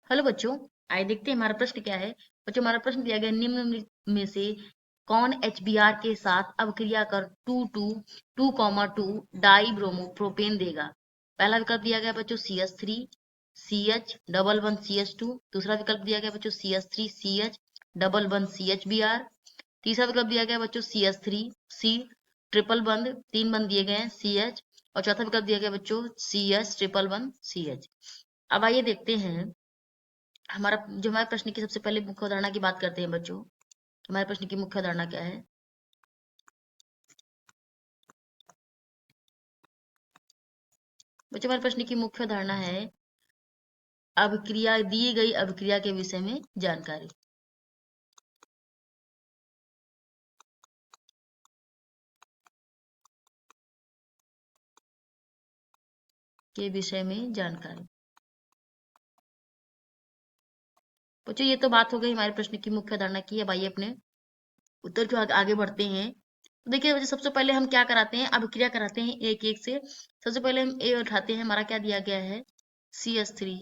Hello बच्चों, आइए देखते हैं हमारा प्रश्न क्या है। बच्चों, हमारा प्रश्न दिया गया निम्न में से कौन एचबीआर के साथ अभिक्रिया कर 2 डाई ब्रोमो प्रोपेन देगा। पहला विकल्प दिया गया बच्चों CH3 CH CH2। दूसरा विकल्प दिया गया बच्चों CH3 CH CHBr। तीसरा विकल्प दिया गया बच्चों CH3 C ट्रिपल बंद, 3 बंद दिए गए हैं CH। और चौथा विकल्प दिया गया बच्चों CH ट्रिपल बंद CH। अब आइए देखते हैं हमारे प्रश्न की सबसे पहले मुख्य अवधारणा की बात करते हैं बच्चों। हमारे प्रश्न की मुख्य अवधारणा क्या है? बच्चों, हमारे प्रश्न की मुख्य अवधारणा है अभिक्रिया, दी गई अभिक्रिया के विषय में जानकारी के विषय में जानकारी। बच्चों, ये तो बात हो गई हमारे प्रश्न की मुख्य अवधारणा की। अब आइए अपने उत्तर की आगे बढ़ते हैं। तो देखिए बच्चों, सबसे पहले हम क्या कराते हैं, अभिक्रिया कराते हैं एक एक से। सबसे पहले हम ए उठाते हैं, हमारा क्या दिया गया है CH3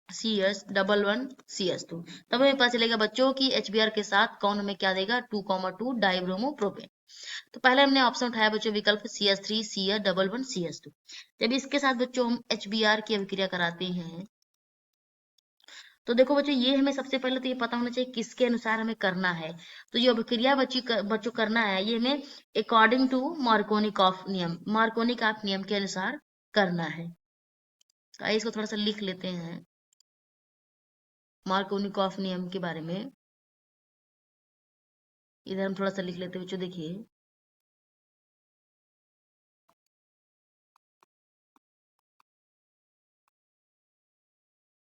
CS11 CS2। तब हमें पता चलेगा बच्चों की एचबीआर के साथ कौन हमें क्या देगा 2,2 डाइब्रोमो प्रोपेन। तो पहले हमने ऑप्शन उठाया बच्चों विकल्प CH3 CS11 CS2। जब इसके साथ बच्चों हम एचबीआर की अभिक्रिया कराते हैं तो देखो बच्चों, ये हमें सबसे पहले तो ये पता होना चाहिए किसके अनुसार हमें करना है। तो जो अभिक्रिया बच्चों करना है ये हमें अकॉर्डिंग टू मार्कोनिक ऑफ नियम के अनुसार करना है। तो आइए इसको थोड़ा सा लिख लेते हैं मार्कोनिक ऑफ नियम के बारे में। इधर हम थोड़ा सा लिख लेते हैं बच्चों, देखिए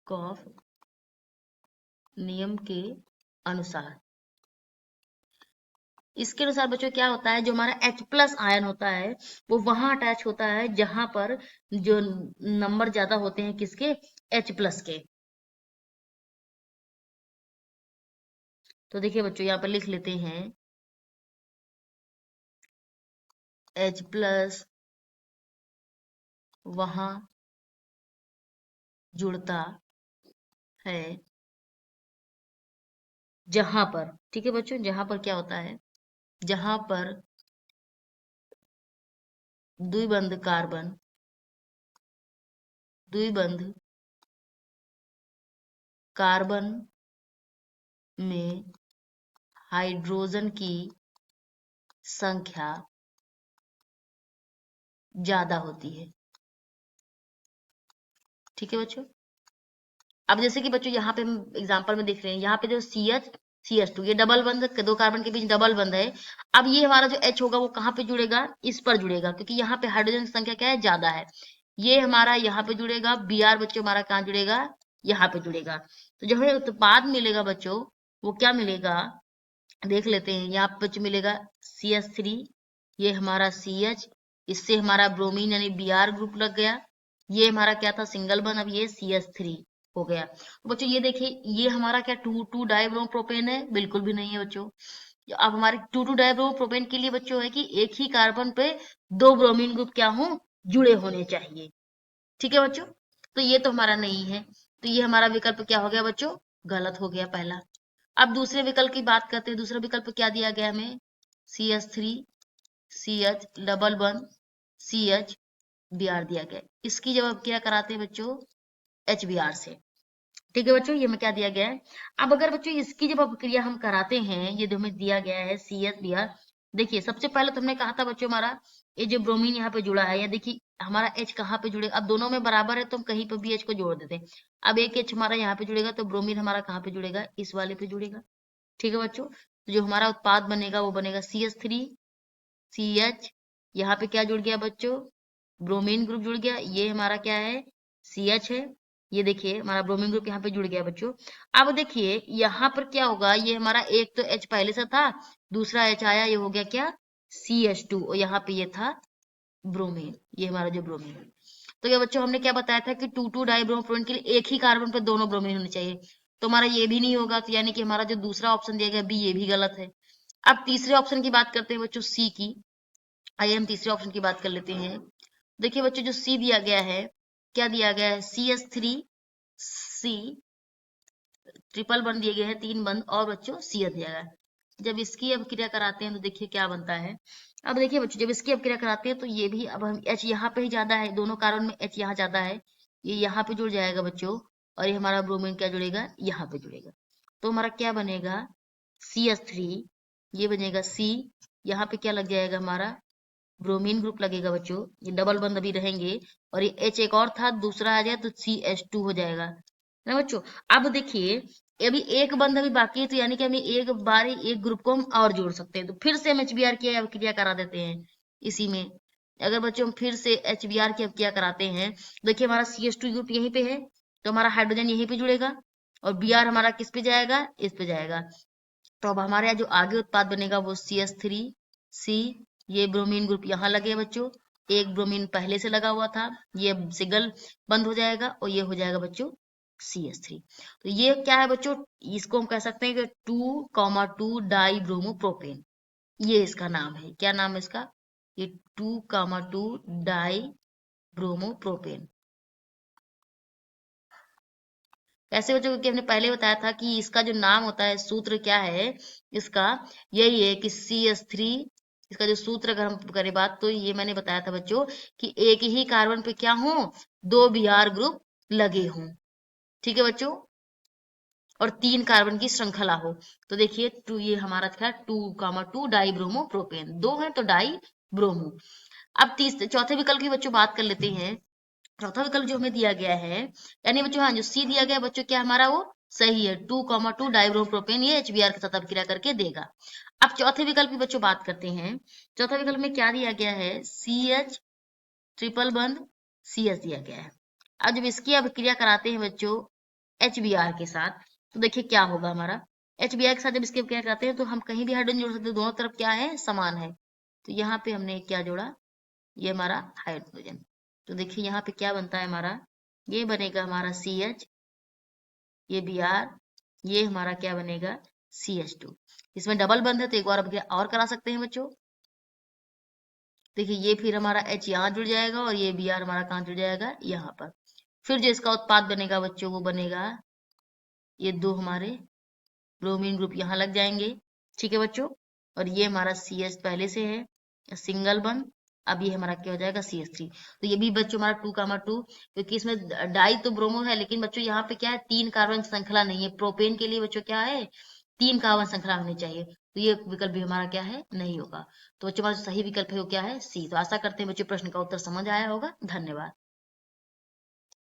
कॉफ नियम के अनुसार, इसके अनुसार बच्चों क्या होता है, जो हमारा H+ आयन होता है वो वहां अटैच होता है जहां पर जो नंबर ज्यादा होते हैं किसके, H+ के। तो देखिए बच्चों, यहाँ पर लिख लेते हैं H+ वहां जुड़ता है जहां पर, ठीक है बच्चों, जहां पर क्या होता है, जहां पर द्विबंध कार्बन, द्विबंध कार्बन में हाइड्रोजन की संख्या ज्यादा होती है। ठीक है बच्चों। अब जैसे कि बच्चों यहाँ पे हम एग्जांपल में देख रहे हैं, यहाँ पे जो CH2 ये डबल बंध, दो कार्बन के बीच डबल बंध है। अब ये हमारा जो H होगा वो कहाँ पे जुड़ेगा, इस पर जुड़ेगा, क्योंकि यहाँ पे हाइड्रोजन की संख्या क्या है, ज्यादा है। ये हमारा यहाँ पे जुड़ेगा, Br बच्चों हमारा कहाँ जुड़ेगा, यहाँ पे जुड़ेगा। तो जो हमें उत्पाद मिलेगा बच्चों वो क्या मिलेगा, देख लेते हैं। यहाँ पे बच्चों मिलेगा CH3, ये हमारा CH, इससे हमारा ब्रोमीन यानी Br ग्रुप लग गया। ये हमारा क्या था, सिंगल बंध, अब ये CH3 हो गया। तो बच्चों ये देखिए, ये हमारा क्या 2,2 डाइब्रोमो प्रोपेन है, बिल्कुल भी नहीं है बच्चों। अब हमारे 2,2 डाइब्रोमो प्रोपेन के लिए बच्चों है कि एक ही कार्बन पे दो ब्रोमीन ग्रुप क्या हो, जुड़े होने चाहिए। ठीक है बच्चों, तो ये तो हमारा नहीं है। तो ये हमारा विकल्प क्या हो गया बच्चों, गलत हो गया पहला। अब दूसरे विकल्प की बात करते हैं। दूसरा विकल्प क्या दिया गया हमें, CH3 CH double one CH Br दिया गया। इसकी जब आप क्या कराते हैं बच्चों, HBr से। ठीक है बच्चों, ये में क्या दिया गया है। अब अगर बच्चों इसकी जब अभिक्रिया हम कराते हैं, ये जो हमें दिया गया है CH Br, देखिए सबसे पहले तो हमने कहा था बच्चों हमारा ये जो ब्रोमीन यहाँ पे जुड़ा है, या देखिए हमारा H कहाँ पे जुड़ेगा, अब दोनों में बराबर है तो हम कहीं पे भी H को जोड़ देते हैं। अब एक H हमारा यहाँ पे जुड़ेगा तो ब्रोमीन हमारा कहाँ पे जुड़ेगा, इस वाले पे जुड़ेगा। ठीक है बच्चों, तो जो हमारा उत्पाद बनेगा वो बनेगा CH3 CH, यहाँ पे क्या जुड़ गया बच्चों, ब्रोमीन ग्रुप जुड़ गया। ये हमारा क्या है, CH है। ये देखिए हमारा ब्रोमीन ग्रुप यहाँ पे जुड़ गया बच्चों। अब देखिए यहाँ पर क्या होगा, ये हमारा एक तो H पहले से था, दूसरा H आया, ये हो गया क्या CH2, और यहाँ पे ये था ब्रोमीन, ये हमारा जो ब्रोमीन है। तो ये बच्चों हमने क्या बताया था कि 2,2 डाइब्रोमो के लिए एक ही कार्बन पे दोनों ब्रोमीन होने चाहिए। तो हमारा ये भी नहीं होगा, तो यानी कि हमारा जो दूसरा ऑप्शन दिया गया बी, ये भी गलत है। अब तीसरे ऑप्शन की बात करते हैं बच्चों, सी की। आइए हम तीसरे ऑप्शन की बात कर लेते हैं। देखिए बच्चों, जो सी दिया गया है, क्या दिया गया है, CH3 C ट्रिपल बंद दिए गए हैं, 3 बंद और बच्चों CH दिया गया है। जब इसकी अब क्रिया कराते हैं तो देखिए क्या बनता है। अब देखिए बच्चों, जब इसकी अब क्रिया कराते हैं तो ये भी, अब हम H यहाँ पे ही ज्यादा है, दोनों कार्बन में H यहाँ ज्यादा है, ये यहाँ पे जुड़ जाएगा बच्चों, और ये हमारा ब्रोमीन क्या जुड़ेगा, यहाँ पे जुड़ेगा। तो हमारा क्या बनेगा, CH3, ये बनेगा C, यहाँ पे क्या लग जाएगा हमारा, ब्रोमीन ग्रुप लगेगा बच्चों, ये डबल बंद अभी रहेंगे, और ये H एक और था, दूसरा आ जाए तो CH2 हो जाएगा ना बच्चों। अब देखिए अभी एक बंद अभी बाकी है, तो यानी कि हमें एक बार एक ग्रुप को हम और जोड़ सकते हैं, तो फिर से हम HBr की अब क्रिया करा देते हैं इसी में। अगर बच्चों हम फिर से HBr की अब क्रिया कराते हैं, देखिए हमारा CH2 ग्रुप यहीं पे है, तो हमारा हाइड्रोजन यहीं पे जुड़ेगा, और Br हमारा किस पे जाएगा, इस पे जाएगा। तो अब हमारे यहाँ जो आगे उत्पाद बनेगा वो CH3C, ये ब्रोमीन ग्रुप यहाँ लगे बच्चों, एक ब्रोमीन पहले से लगा हुआ था, ये सिंगल बंद हो जाएगा, और ये हो जाएगा बच्चों CH3। तो ये क्या है बच्चों, इसको हम कह सकते हैं कि 2,2 डाई ब्रोमो प्रोपेन, ये इसका नाम है। क्या नाम है इसका, ये 2,2 डाई ब्रोमो प्रोपेन। कैसे बच्चों, क्योंकि हमने पहले बताया था कि इसका जो नाम होता है, सूत्र क्या है इसका, यही है कि CH3, इसका जो सूत्र अगर हम करें बात, तो ये मैंने बताया था बच्चों कि एक ही कार्बन पे क्या हो, 2 Br ग्रुप लगे हों, ठीक है बच्चों, और 3 कार्बन की श्रृंखला हो। तो देखिए ये हमारा था 2,2 डाई ब्रोमो प्रोपेन, 2 है तो डाई ब्रोमो। अब चौथे विकल्प की बच्चों बात कर लेते हैं। चौथा विकल्प जो हमें दिया गया है, यानी बच्चों हाँ, जो सी दिया गया बच्चों क्या हमारा वो सही है, 2,2 डाइब्रोप्रोपेन, ये HBr के साथ अभिक्रिया करके देगा। अब चौथे विकल्प की बच्चों बात करते हैं। चौथा विकल्प में क्या दिया गया है, CH ट्रिपल बंद CH दिया गया है। अब जब इसकी अभिक्रिया कराते हैं बच्चों HBr के साथ, तो देखिए क्या होगा हमारा, HBr के साथ जब इसकी अभिक्रिया कराते हैं तो हम कहीं भी हाइड्रोजन जोड़ सकते हैं, दोनों तरफ क्या है, समान है। तो यहाँ पे हमने क्या जोड़ा, ये हमारा हाइड्रोजन। तो देखिए यहाँ पे क्या बनता है हमारा, ये बनेगा हमारा CH, ये Br, ये हमारा क्या बनेगा CH2। इसमें डबल बंद है तो एक बार अब और करा सकते हैं बच्चों। देखिए ये फिर हमारा H यहाँ जुड़ जाएगा, और ये Br हमारा कहाँ जुड़ जाएगा, यहाँ पर। फिर जो इसका उत्पाद बनेगा बच्चों वो बनेगा, ये 2 हमारे ब्रोमीन ग्रुप यहाँ लग जाएंगे, ठीक है बच्चों, और ये हमारा CH पहले से है सिंगल बंद, अब ये हमारा क्या हो जाएगा CH3। तो ये भी बच्चों हमारा 2,2, क्योंकि इसमें डाई तो ब्रोमो है, लेकिन बच्चों यहाँ पे क्या है, 3 कार्बन श्रृंखला नहीं है, प्रोपेन के लिए बच्चों क्या है, 3 कार्बन श्रृंखला होनी चाहिए, तो ये विकल्प भी हमारा क्या है, नहीं होगा। तो बच्चों हमारा सही विकल्प है वो क्या है, C। तो आशा करते हैं बच्चों प्रश्न का उत्तर समझ आया होगा। धन्यवाद।